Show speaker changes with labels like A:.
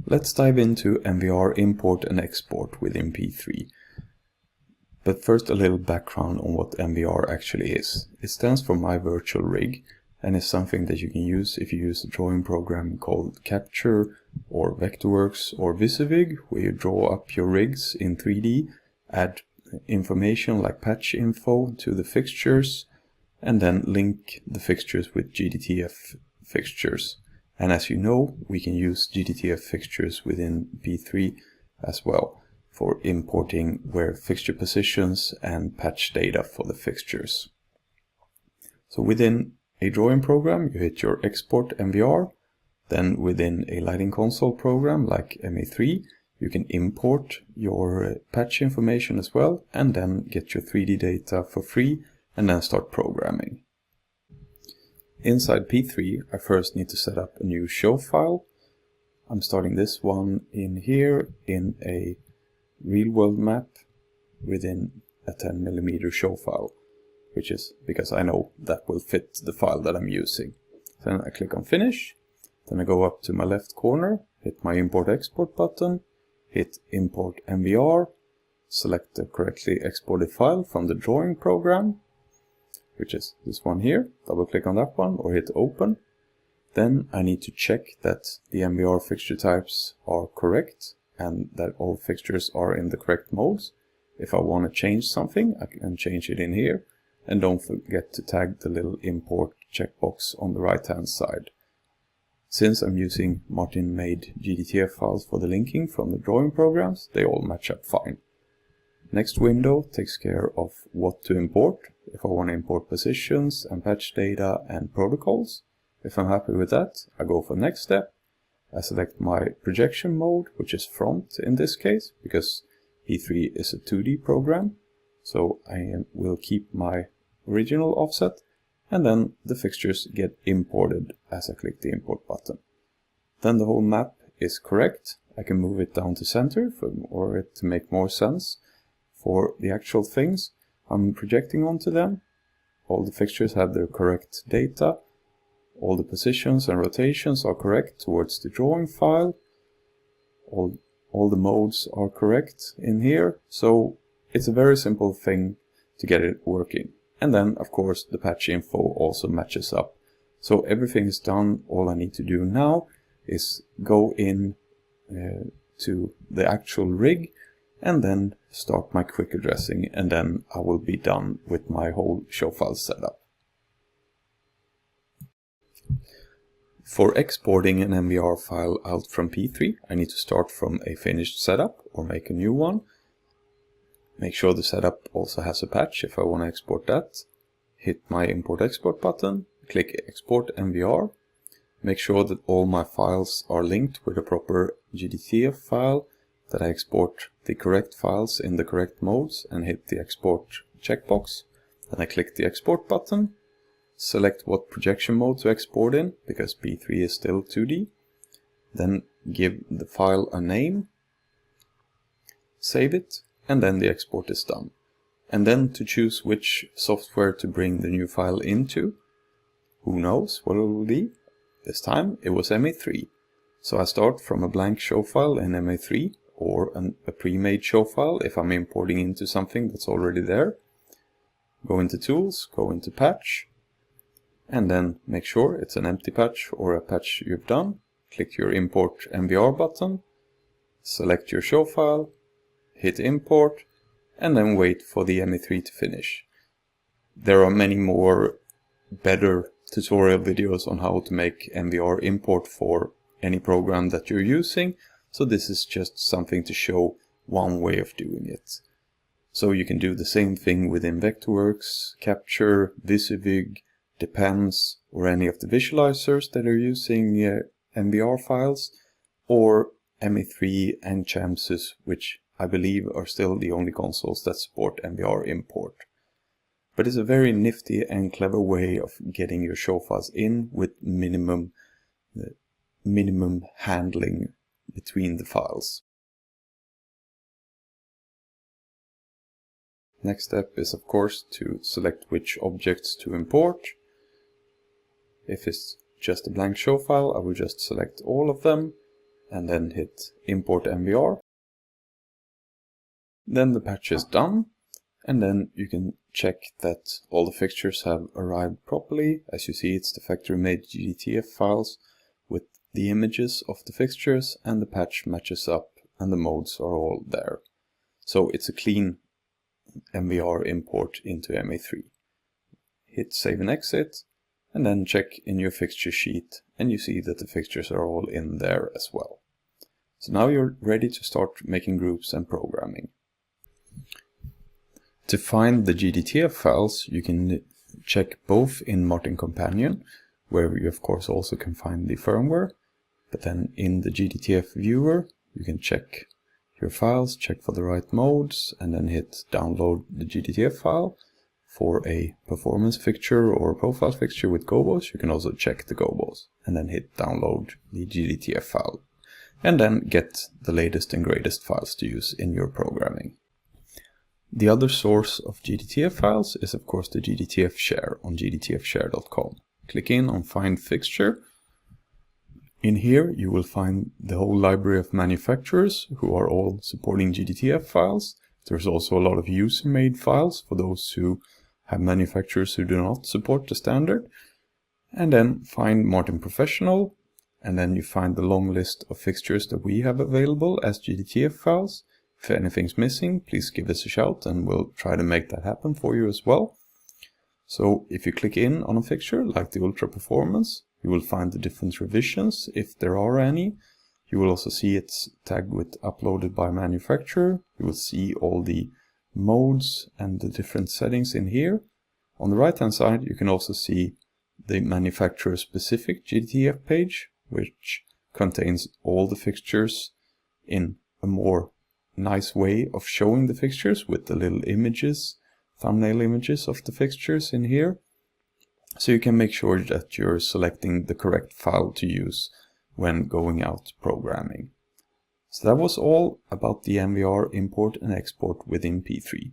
A: Let's dive into MVR import and export within P3. But first a little background on what MVR actually is. It stands for My Virtual Rig and is something that you can use if you use a drawing program called Capture or Vectorworks or Visivig, where you draw up your rigs in 3D, add information like patch info to the fixtures, and then link the fixtures with GDTF fixtures. And as you know, we can use GDTF fixtures within P3 as well for importing where fixture positions and patch data for the fixtures. So within a drawing program, you hit your export MVR. Then within a lighting console program like MA3, you can import your patch information as well, and then get your 3D data for free and then start programming. Inside P3, I first need to set up a new show file. I'm starting this one in here in a real world map within a 10mm show file, which is because I know that will fit the file that I'm using. Then I click on finish, then I go up to my left corner, hit my import export button, hit import MVR, select the correctly exported file from the drawing program, which is this one here, double click on that one or hit open. Then I need to check that the MVR fixture types are correct and that all fixtures are in the correct modes. If I want to change something, I can change it in here, and don't forget to tag the little import checkbox on the right hand side. Since I'm using Martin made GDTF files for the linking from the drawing programs, they all match up fine. Next window takes care of what to import. If I want to import positions and patch data and protocols. If I'm happy with that, I go for next step. I select my projection mode, which is front in this case, because P3 is a 2D program. So I will keep my original offset, and then the fixtures get imported as I click the import button. Then the whole map is correct. I can move it down to center for it to make more sense for the actual things I'm projecting onto them. All the fixtures have their correct data. All the positions and rotations are correct towards the drawing file. All the modes are correct in here. So it's a very simple thing to get it working. And then, of course, the patch info also matches up. So everything is done. All I need to do now is go in to the actual rig and then start my quick addressing, and then I will be done with my whole show file setup. For exporting an MVR file out from P3, I need to start from a finished setup or make a new one. Make sure the setup also has a patch if I want to export that. Hit my import export button, click export MVR. Make sure that all my files are linked with a proper GDTF file, that I export the correct files in the correct modes, and hit the export checkbox. Then I click the export button, select what projection mode to export in, because P3 is still 2D. Then give the file a name, save it, and then the export is done. And then to choose which software to bring the new file into. Who knows what it will be? This time it was MA3. So I start from a blank show file in MA3, or a pre-made show file if I'm importing into something that's already there. Go into Tools, go into Patch, and then make sure it's an empty patch or a patch you've done. Click your Import MVR button, select your show file, hit Import, and then wait for the MA3 to finish. There are many more better tutorial videos on how to make MVR import for any program that you're using. So this is just something to show one way of doing it. So you can do the same thing within Vectorworks, Capture, Visivig, Depends, or any of the visualizers that are using MVR files, or MA3 and Chamsys, which I believe are still the only consoles that support MVR import. But it's a very nifty and clever way of getting your show files in with minimum handling between the files. Next step is of course to select which objects to import. If it's just a blank show file, I will just select all of them and then hit import MVR. Then the patch is done, and then you can check that all the fixtures have arrived properly. As you see, it's the factory made GDTF files with the images of the fixtures, and the patch matches up and the modes are all there. So it's a clean MVR import into MA3. Hit save and exit, and then check in your fixture sheet, and you see that the fixtures are all in there as well. So now you're ready to start making groups and programming. To find the GDTF files, you can check both in Martin Companion, where you of course also can find the firmware, but then in the GDTF viewer, you can check your files, check for the right modes, and then hit download the GDTF file. For a performance fixture or a profile fixture with gobos, you can also check the gobos, and then hit download the GDTF file, and then get the latest and greatest files to use in your programming. The other source of GDTF files is of course the GDTF share on gdtfshare.com. Click in on Find Fixture. In here you will find the whole library of manufacturers who are all supporting GDTF files. There's also a lot of user-made files for those who have manufacturers who do not support the standard. And then find Martin Professional, and then you find the long list of fixtures that we have available as GDTF files. If anything's missing, please give us a shout and we'll try to make that happen for you as well. So if you click in on a fixture like the Ultra Performance, you will find the different revisions if there are any. You will also see it's tagged with uploaded by manufacturer. You will see all the modes and the different settings in here. On the right hand side you can also see the manufacturer specific GDTF page, which contains all the fixtures in a more nice way of showing the fixtures with the little images, thumbnail images of the fixtures in here. So you can make sure that you're selecting the correct file to use when going out programming. So that was all about the MVR import and export within P3.